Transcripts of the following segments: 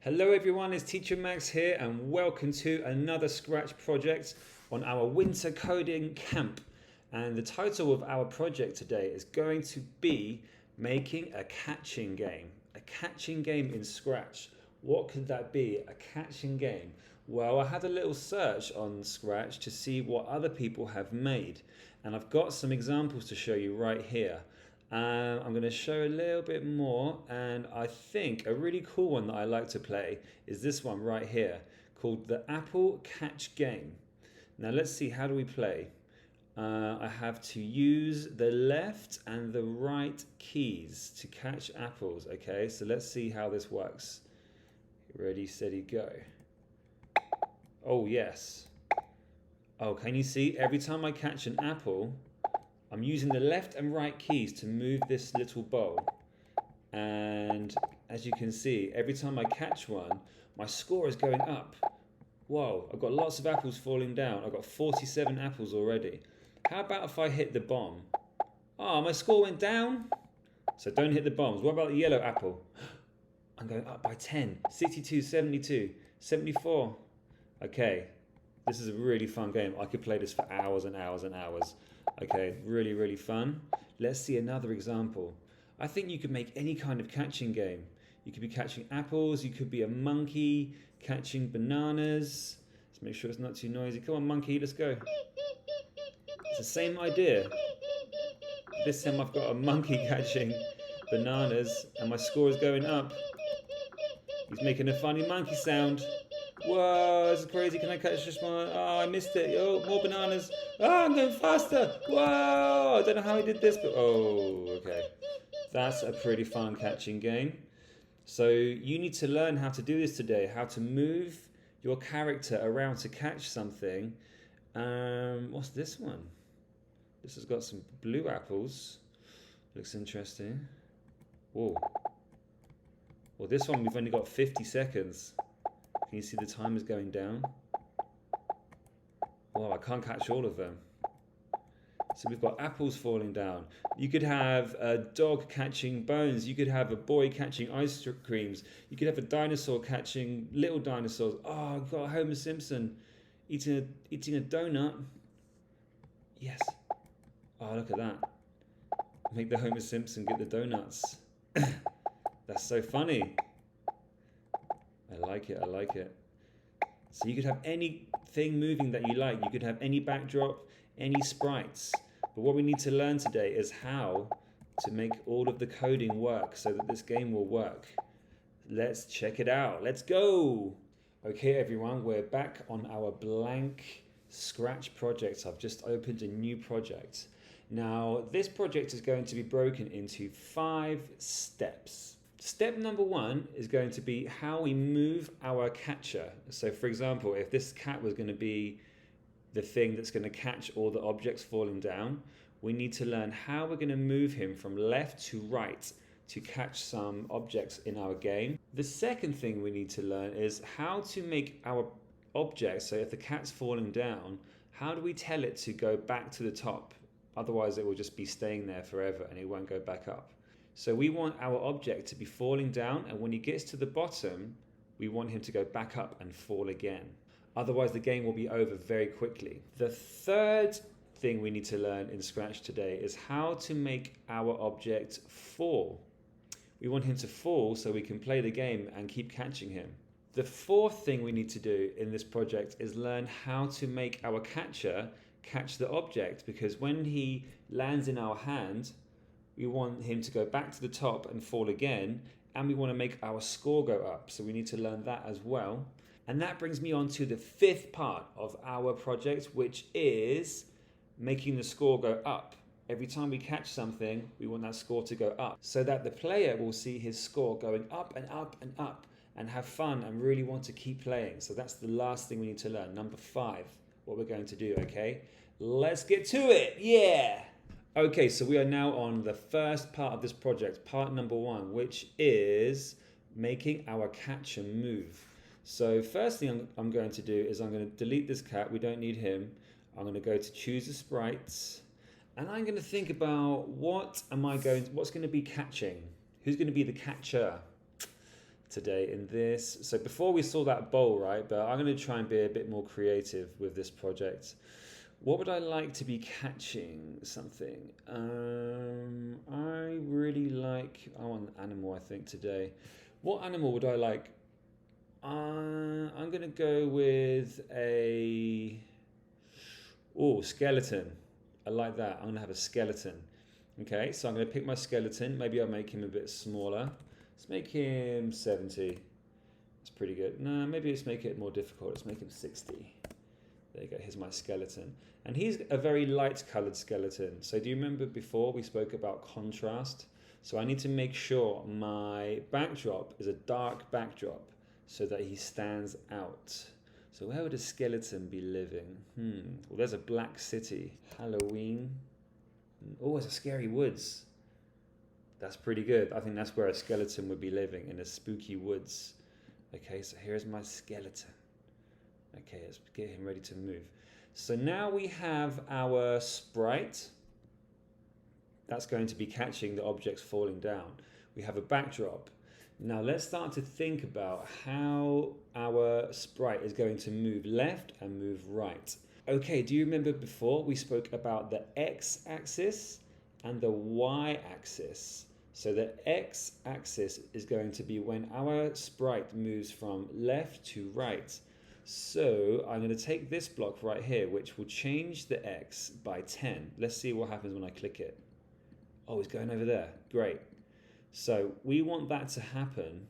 Hello everyone, it's Teacher Max here and welcome to another Scratch project on our winter coding camp. And the title of our project today is going to be making a catching game. A catching game in Scratch. What could that be? A catching game? Well, I had a little search on Scratch to see what other people have made. And I've got some examples to show you right here. I'm going to show a little bit more, and I think a really cool one that I like to play is this one right here called the Apple Catch Game. Now let's see, how do we play? I have to use the left and the right keys to catch apples. Okay, so let's see how this works. Ready, steady, go. Oh yes. Oh, can you see? Every time I catch an apple, I'm using the left and right keys to move this little bowl. And as you can see, every time I catch one, my score is going up. Whoa, I've got lots of apples falling down. I've got 47 apples already. How about if I hit the bomb? Oh, my score went down. So don't hit the bombs. What about the yellow apple? I'm going up by 10, 62, 72, 74. Okay, this is a really fun game. I could play this for hours and hours and hours. Okay, really, really fun. Let's see another example. I think you could make any kind of catching game. You could be catching apples, you could be a monkey catching bananas. Let's make sure it's not too noisy. Come on, monkey, let's go. It's the same idea. This time I've got a monkey catching bananas and my score is going up. He's making a funny monkey sound. Whoa, this is crazy. Can I catch this one? Oh, I missed it. Oh, more bananas. Oh, I'm going faster. Whoa, I don't know how he did this, but oh, okay. That's a pretty fun catching game. So you need to learn how to do this today, how to move your character around to catch something. What's this one? This has got some blue apples. Looks interesting. Whoa. Well, this one we've only got 50 seconds. Can you see the timer's going down? Wow, I can't catch all of them. So we've got apples falling down. You could have a dog catching bones. You could have a boy catching ice creams. You could have a dinosaur catching little dinosaurs. Oh, I've got Homer Simpson eating a donut. Yes. Oh, look at that. Make the Homer Simpson get the donuts. That's so funny. I like it, I like it. So you could have anything moving that you like. You could have any backdrop, any sprites. But what we need to learn today is how to make all of the coding work so that this game will work. Let's check it out. Let's go. Okay, everyone, we're back on our blank Scratch project. I've just opened a new project. Now, this project is going to be broken into 5 steps. Step number 1 is going to be how we move our catcher. So for example, if this cat was going to be the thing that's going to catch all the objects falling down, we need to learn how we're going to move him from left to right to catch some objects in our game. The second thing we need to learn is how to make our objects, so if the cat's falling down, how do we tell it to go back to the top? Otherwise it will just be staying there forever and it won't go back up. So we want our object to be falling down, and when he gets to the bottom, we want him to go back up and fall again. Otherwise the game will be over very quickly. The third thing we need to learn in Scratch today is how to make our object fall. We want him to fall so we can play the game and keep catching him. The fourth thing we need to do in this project is learn how to make our catcher catch the object, because when he lands in our hand, we want him to go back to the top and fall again, and we want to make our score go up. So we need to learn that as well. And that brings me on to the 5th part of our project, which is making the score go up. Every time we catch something, we want that score to go up so that the player will see his score going up and up and up and have fun and really want to keep playing. So that's the last thing we need to learn. Number 5, what we're going to do, okay? Let's get to it, yeah! Okay, so we are now on the first part of this project, part number 1, which is making our catcher move. So first thing I'm going to do is I'm going to delete this cat. We don't need him. I'm going to go to choose the sprites, and I'm going to think about what's going to be catching? Who's going to be the catcher? today in this. So before we saw that bowl, right? But I'm going to try and be a bit more creative with this project. What would I like to be catching? Something. I really like. I want an animal. I think today. What animal would I like? I'm gonna go with a skeleton. I like that. I'm gonna have a skeleton. Okay, so I'm gonna pick my skeleton. Maybe I'll make him a bit smaller. Let's make him 70. That's pretty good. No, maybe let's make it more difficult. Let's make him 60. There you go. Here's my skeleton. And he's a very light colored skeleton. So do you remember before we spoke about contrast? So I need to make sure my backdrop is a dark backdrop so that he stands out. So where would a skeleton be living? Well, there's a black city. Halloween. Oh, it's a scary woods. That's pretty good. I think that's where a skeleton would be living, in a spooky woods. Okay, so here's my skeleton. Okay, let's get him ready to move. So now we have our sprite. That's going to be catching the objects falling down. We have a backdrop. Now let's start to think about how our sprite is going to move left and move right. Okay, do you remember before we spoke about the x-axis and the y-axis? So the x-axis is going to be when our sprite moves from left to right. So I'm going to take this block right here, which will change the x by 10. Let's see what happens when I click it. Oh, it's going over there. Great. So we want that to happen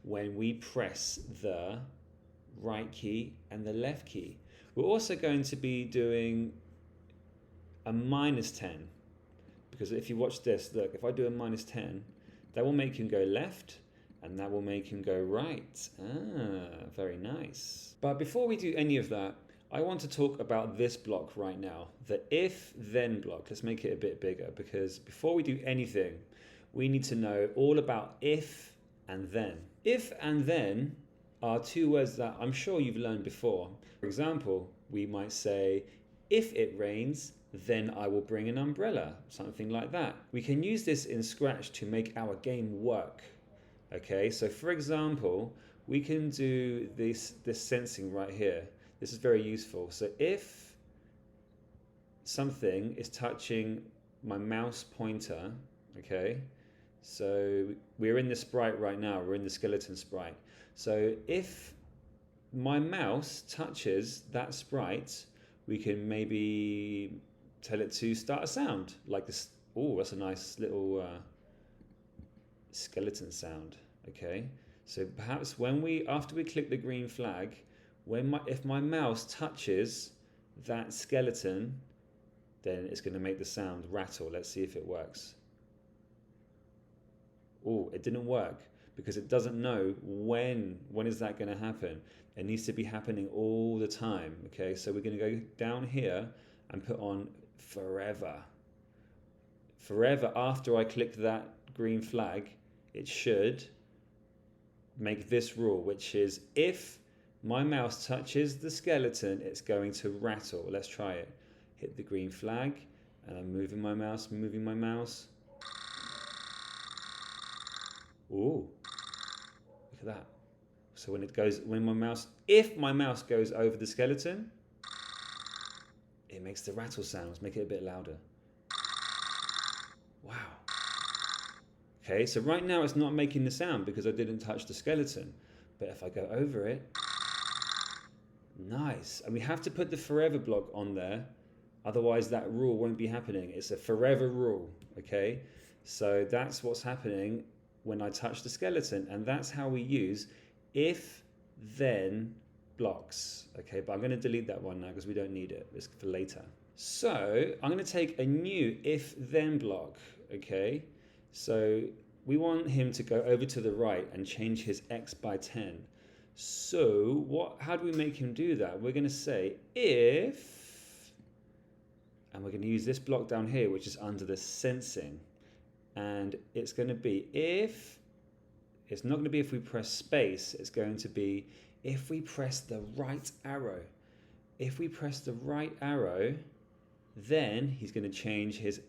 when we press the right key and the left key. We're also going to be doing a -10, because if you watch this, look, if I do a -10, that will make him go left and that will make him go right. Ah, very nice. But before we do any of that, I want to talk about this block right now, the if-then block. Let's make it a bit bigger, because before we do anything, we need to know all about if and then. If and then are two words that I'm sure you've learned before. For example, we might say, if it rains, then I will bring an umbrella, something like that. We can use this in Scratch to make our game work. Okay, so for example, we can do this sensing right here. This is very useful. So if something is touching my mouse pointer, okay, so we're in the sprite right now, we're in the skeleton sprite. So if my mouse touches that sprite, we can maybe tell it to start a sound like this. Oh, that's a nice little skeleton sound. Okay, so perhaps after we click the green flag, if my mouse touches that skeleton, then it's going to make the sound rattle. Let's see if it works. Oh, it didn't work because it doesn't know when is that going to happen. It needs to be happening all the time. Okay, so we're going to go down here and put on forever. Forever after I click that green flag, it should make this rule, which is if my mouse touches the skeleton, it's going to rattle. Let's try it. Hit the green flag, and I'm moving my mouse, Ooh, look at that. So if my mouse goes over the skeleton, it makes the rattle sounds. Make it a bit louder. Wow. Okay, so right now it's not making the sound because I didn't touch the skeleton. But if I go over it, nice. And we have to put the forever block on there, otherwise that rule won't be happening. It's a forever rule, okay? So that's what's happening when I touch the skeleton, and that's how we use if-then blocks, okay? But I'm going to delete that one now because we don't need it. It's for later. So I'm going to take a new if-then block, okay? So we want him to go over to the right and change his x by 10. So how do we make him do that? We're going to say if, and we're going to use this block down here, which is under the sensing. And it's going to be it's not going to be if we press space, it's going to be if we press the right arrow. If we press the right arrow, then he's going to change his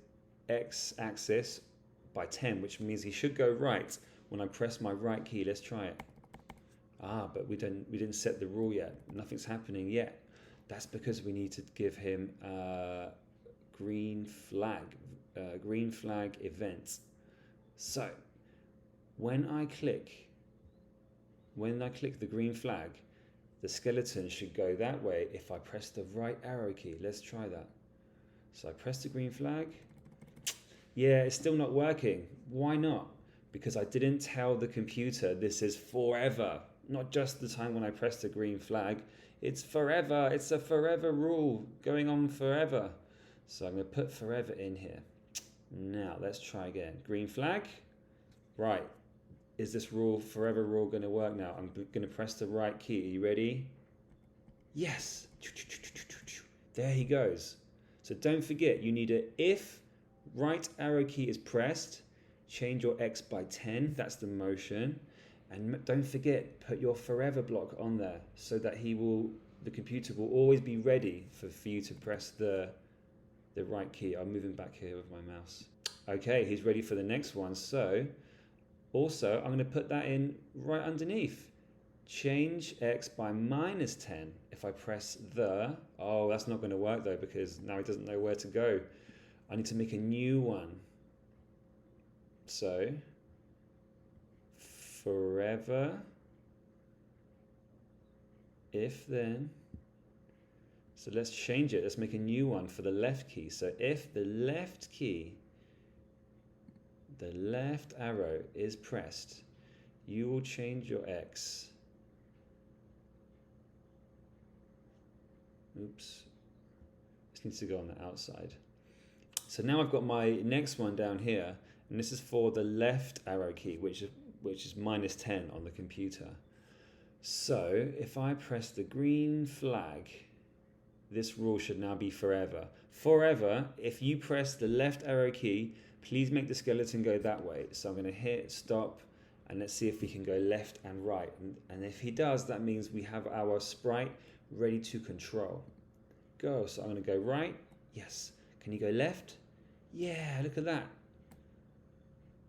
x-axis by 10, which means he should go right when I press my right key. Let's try it. But we didn't set the rule yet. Nothing's happening yet. That's because we need to give him green flag event. So when I click the green flag, the skeleton should go that way if I press the right arrow key. Let's try that. So I press the green flag. Yeah, it's still not working. Why not? Because I didn't tell the computer this is forever, not just the time when I press the green flag. It's forever. It's a forever rule going on forever. So I'm going to put forever in here. Now let's try again. Green flag. Right. Is this forever rule going to work now? I'm going to press the right key. Are you ready? Yes. There he goes. So don't forget, you need a if right arrow key is pressed, change your X by 10. That's the motion. And don't forget, put your forever block on there so that the computer will always be ready for you to press the right key. I'm moving back here with my mouse. Okay, he's ready for the next one. So also, I'm going to put that in right underneath. Change X by -10. If I press that's not going to work though, because now he doesn't know where to go. I need to make a new one. So, forever, if then. So let's change it. Let's make a new one for the left key. So if the left key, the left arrow is pressed, you will change your X. Oops. This needs to go on the outside. So now I've got my next one down here, and this is for the left arrow key, which is -10 on the computer. So if I press the green flag, this rule should now be forever. Forever, if you press the left arrow key, please make the skeleton go that way. So I'm going to hit stop, and let's see if we can go left and right. And if he does, that means we have our sprite ready to control. Go. So I'm going to go right. Yes. Can you go left? Yeah, look at that.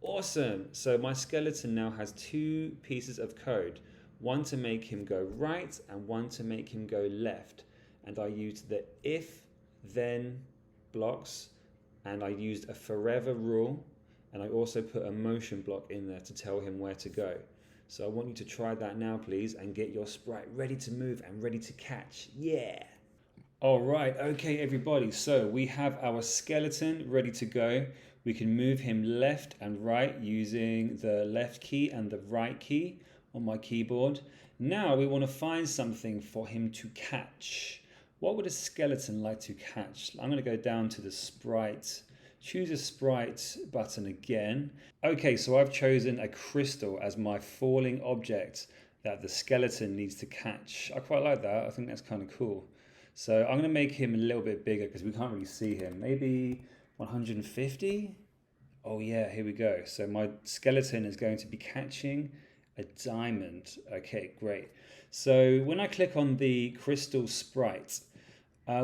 Awesome. So my skeleton now has 2 pieces of code. One to make him go right and one to make him go left. And I used the if then blocks, and I used a forever rule, and I also put a motion block in there to tell him where to go. So I want you to try that now, please, and get your sprite ready to move and ready to catch. Yeah. All right. Okay, everybody. So we have our skeleton ready to go. We can move him left and right using the left key and the right key on my keyboard. Now we want to find something for him to catch. What would a skeleton like to catch? I'm going to go down to the sprite, choose a sprite button again. Okay, so I've chosen a crystal as my falling object that the skeleton needs to catch. I quite like that. I think that's kind of cool. So I'm going to make him a little bit bigger because we can't really see him. Maybe 150? Oh yeah, here we go. So my skeleton is going to be catching a diamond. Okay, great. So when I click on the crystal sprite,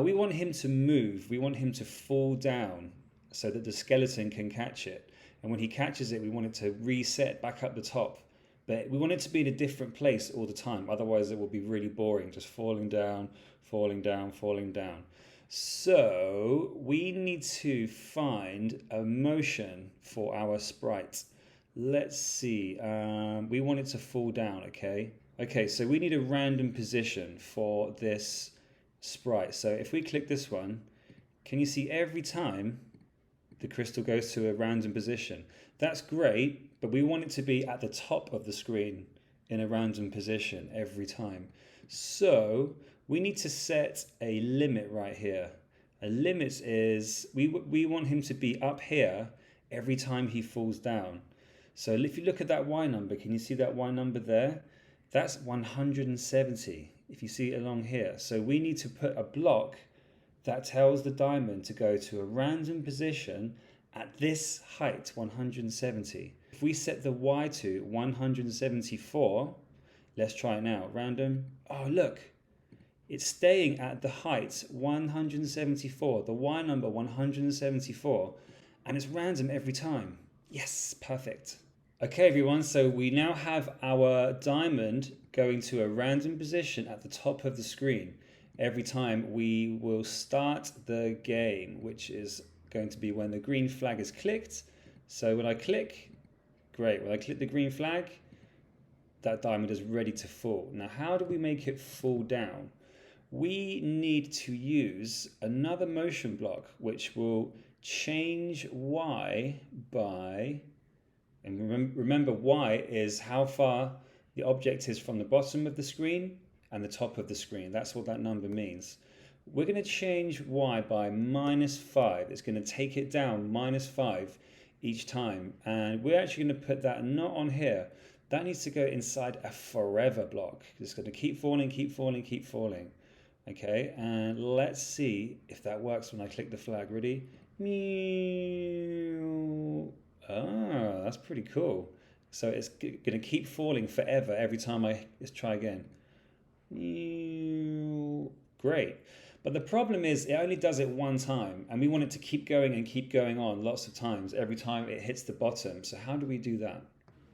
we want him to move. We want him to fall down so that the skeleton can catch it. And when he catches it, we want it to reset back up the top. But we want it to be in a different place all the time. Otherwise, it will be really boring, just falling down, falling down, falling down. So we need to find a motion for our sprite. Let's see. We want it to fall down, okay? Okay, so we need a random position for this sprite. So if we click this one, can you see every time the crystal goes to a random position? That's great, but we want it to be at the top of the screen in a random position every time. So we need to set a limit right here. A limit is, we want him to be up here every time he falls down. So if you look at that Y number, can you see that Y number there? That's 170, if you see it along here. So we need to put a block that tells the diamond to go to a random position at this height, 170. If we set the Y to 174, let's try it now, random. Oh, look, it's staying at the height 174, the Y number 174, and it's random every time. Yes, perfect. Okay, everyone, so we now have our diamond going to a random position at the top of the screen every time we will start the game, which is going to be when the green flag is clicked. So when I click, great, when I click the green flag, that diamond is ready to fall. Now, how do we make it fall down? We need to use another motion block which will change Y by, and remember Y is how far the object is from the bottom of the screen and the top of the screen. That's what that number means. We're going to change Y by -5. It's going to take it down -5 each time. And we're actually going to put that not on here. That needs to go inside a forever block. It's going to keep falling, keep falling, keep falling. Okay, and let's see if that works when I click the flag. Ready? Meow. Ah, that's pretty cool. So it's going to keep falling forever every time let's try again. Meow. Great. But the problem is it only does it one time, and we want it to keep going and keep going on lots of times every time it hits the bottom. So how do we do that?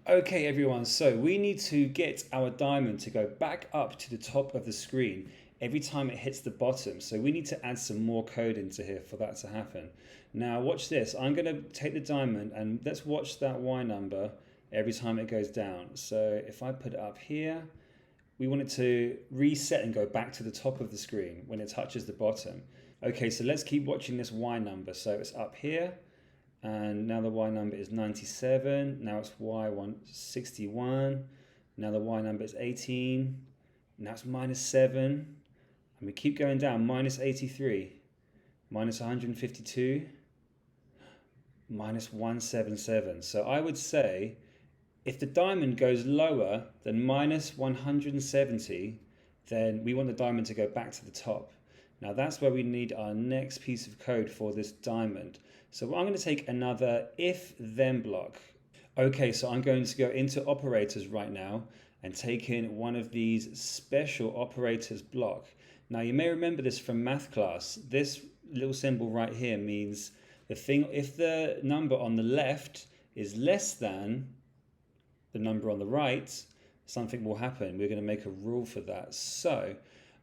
Okay, everyone, so we need to get our diamond to go back up to the top of the screen every time it hits the bottom. So we need to add some more code into here for that to happen. Now watch this. I'm going to take the diamond and let's watch that Y number every time it goes down. So if I put it up here, we want it to reset and go back to the top of the screen when it touches the bottom. Okay, so let's keep watching this Y number. So it's up here, and now the Y number is 97. Now it's Y161. Now the Y number is 18. Now it's -7. And we keep going down, -83, -152, -177. So I would say if the diamond goes lower than -170, then we want the diamond to go back to the top. Now that's where we need our next piece of code for this diamond. So I'm going to take another if-then block. Okay, so I'm going to go into operators right now and take in one of these special operators block. Now you may remember this from math class. This little symbol right here means if the number on the left is less than the number on the right, something will happen. We're going to make a rule for that. So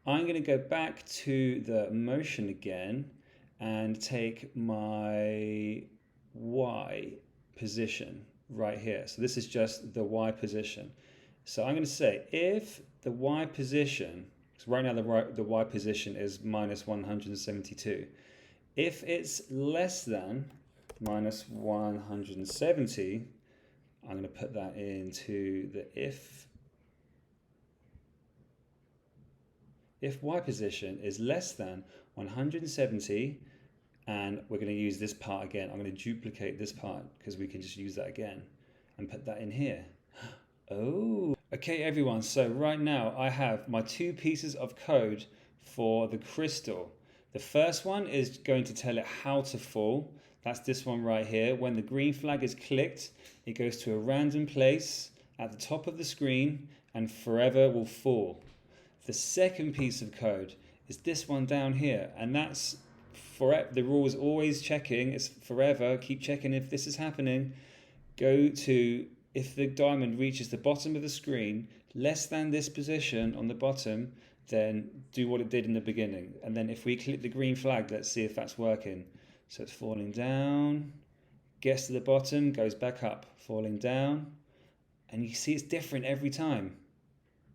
I'm going to go back to the motion again and take my Y position right here. So this is just the Y position. So I'm going to say if the Y position, because right now the Y position is -172. If it's less than -170, I'm going to put that into the if Y position is less than 170, and we're going to use this part again. I'm going to duplicate this part because we can just use that again and put that in here. Oh, okay, everyone. So right now I have my two pieces of code for the crystal. The first one is going to tell it how to fall. That's this one right here. When the green flag is clicked, it goes to a random place at the top of the screen and forever will fall. The second piece of code is this one down here, and that's forever. The rule is always checking. It's forever. Keep checking if this is happening. Go to, if the diamond reaches the bottom of the screen, less than this position on the bottom, then do what it did in the beginning. And then if we click the green flag, let's see if that's working. So it's falling down, gets to the bottom, goes back up, falling down. And you see it's different every time.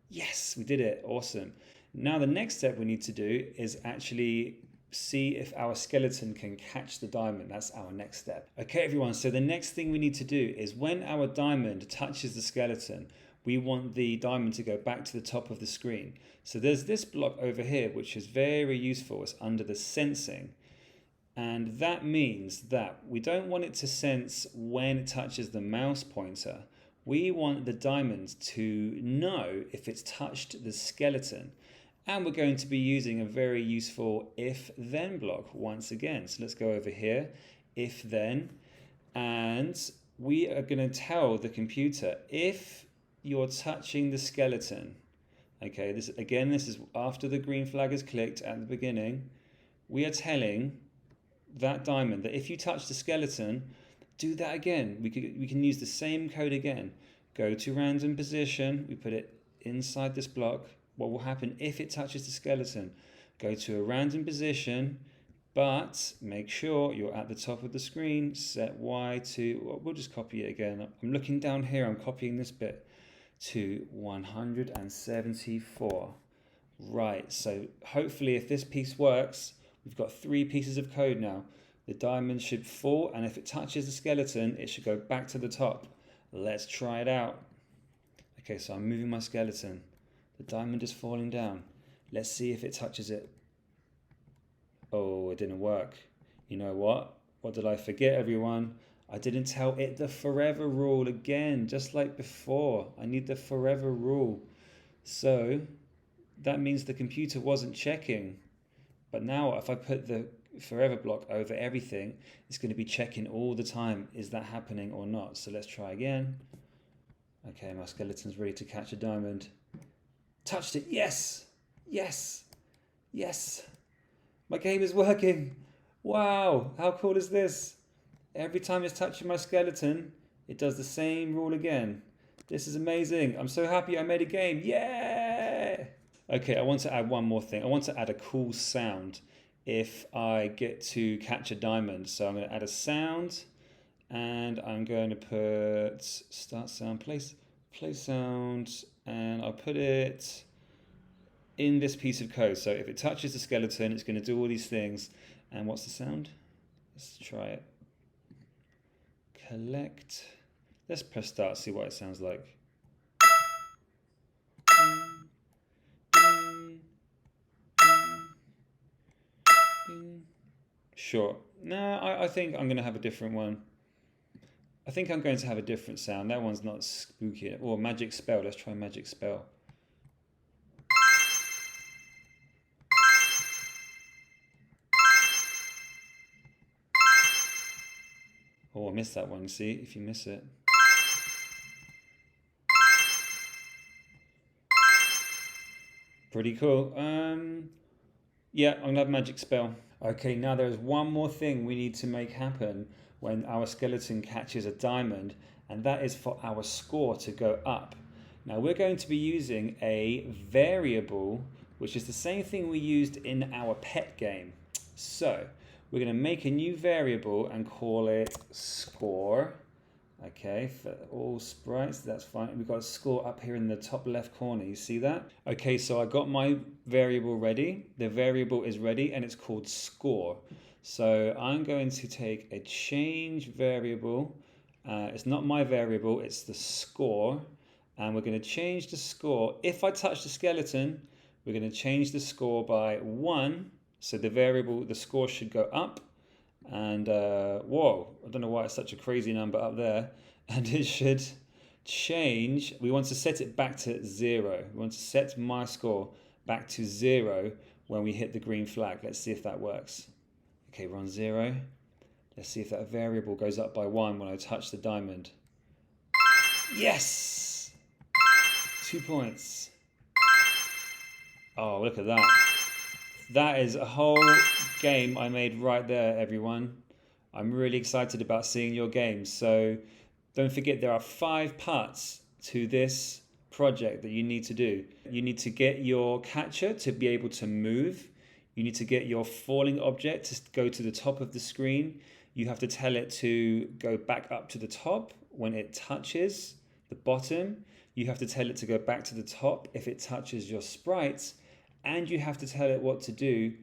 Yes, we did it. Awesome. Now the next step we need to do is actually see if our skeleton can catch the diamond. That's our next step. Okay, everyone. So the next thing we need to do is when our diamond touches the skeleton, we want the diamond to go back to the top of the screen. So there's this block over here, which is very useful. It's under the sensing. And that means that we don't want it to sense when it touches the mouse pointer. We want the diamond to know if it's touched the skeleton. And we're going to be using a very useful if-then block once again. So let's go over here, if-then, and we are going to tell the computer if you're touching the skeleton. Okay, this is after the green flag is clicked at the beginning. We are telling that diamond that if you touch the skeleton, do that again. We can use the same code again. Go to random position, we put it inside this block, what will happen if it touches the skeleton? Go to a random position, but make sure you're at the top of the screen. Set Y to, we'll just copy it again. I'm looking down here, I'm copying this bit to 174. Right, so hopefully if this piece works, we've got 3 pieces of code now. The diamond should fall, and if it touches the skeleton, it should go back to the top. Let's try it out. Okay, so I'm moving my skeleton. The diamond is falling down. Let's see if it touches it. Oh, it didn't work. You know what? What did I forget, everyone? I didn't tell it the forever rule again, just like before. I need the forever rule. So that means the computer wasn't checking. But now if I put the forever block over everything, it's going to be checking all the time. Is that happening or not? So let's try again. Okay, my skeleton's ready to catch a diamond. Touched it. Yes. Yes. Yes. My game is working. Wow. How cool is this? Every time it's touching my skeleton, it does the same rule again. This is amazing. I'm so happy I made a game. Yeah. Okay, I want to add one more thing. I want to add a cool sound if I get to catch a diamond. So I'm going to add a sound, and I'm going to put start sound, play sound, and I'll put it in this piece of code. So if it touches the skeleton, it's going to do all these things. And what's the sound? Let's try it. Collect. Let's press start, see what it sounds like. Sure. No, I think I'm going to have a different one. I think I'm going to have a different sound. That one's not spooky. Or magic spell. Let's try magic spell. Oh, I missed that one. See, if you miss it. Pretty cool. Yeah, I'm going to have magic spell. Okay, now there's one more thing we need to make happen when our skeleton catches a diamond, and that is for our score to go up. Now we're going to be using a variable, which is the same thing we used in our pet game. So we're going to make a new variable and call it score. Okay, for all sprites, that's fine. We've got a score up here in the top left corner. You see that? Okay, so I got my variable ready. The variable is ready and it's called score. So I'm going to take a change variable. It's not my variable, it's the score. And we're going to change the score. If I touch the skeleton, we're going to change the score by 1. So the variable, the score should go up. And whoa, I don't know why it's such a crazy number up there. And it should change. We want to set it back to 0. We want to set my score back to 0 when we hit the green flag. Let's see if that works. Okay, we're on 0. Let's see if that variable goes up by 1 when I touch the diamond. Yes! 2 points. Oh, look at that. That is a whole game I made right there, everyone. I'm really excited about seeing your games. So don't forget, there are 5 parts to this project that you need to do. You need to get your catcher to be able to move. You need to get your falling object to go to the top of the screen. You have to tell it to go back up to the top when it touches the bottom. You have to tell it to go back to the top if it touches your sprites. And you have to tell it what to do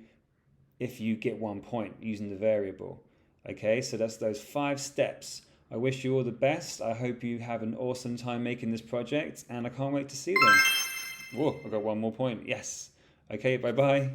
if you get 1 point using the variable. Okay, so that's those 5 steps. I wish you all the best. I hope you have an awesome time making this project, and I can't wait to see them. Whoa, I got 1 more point. Yes. Okay, bye-bye.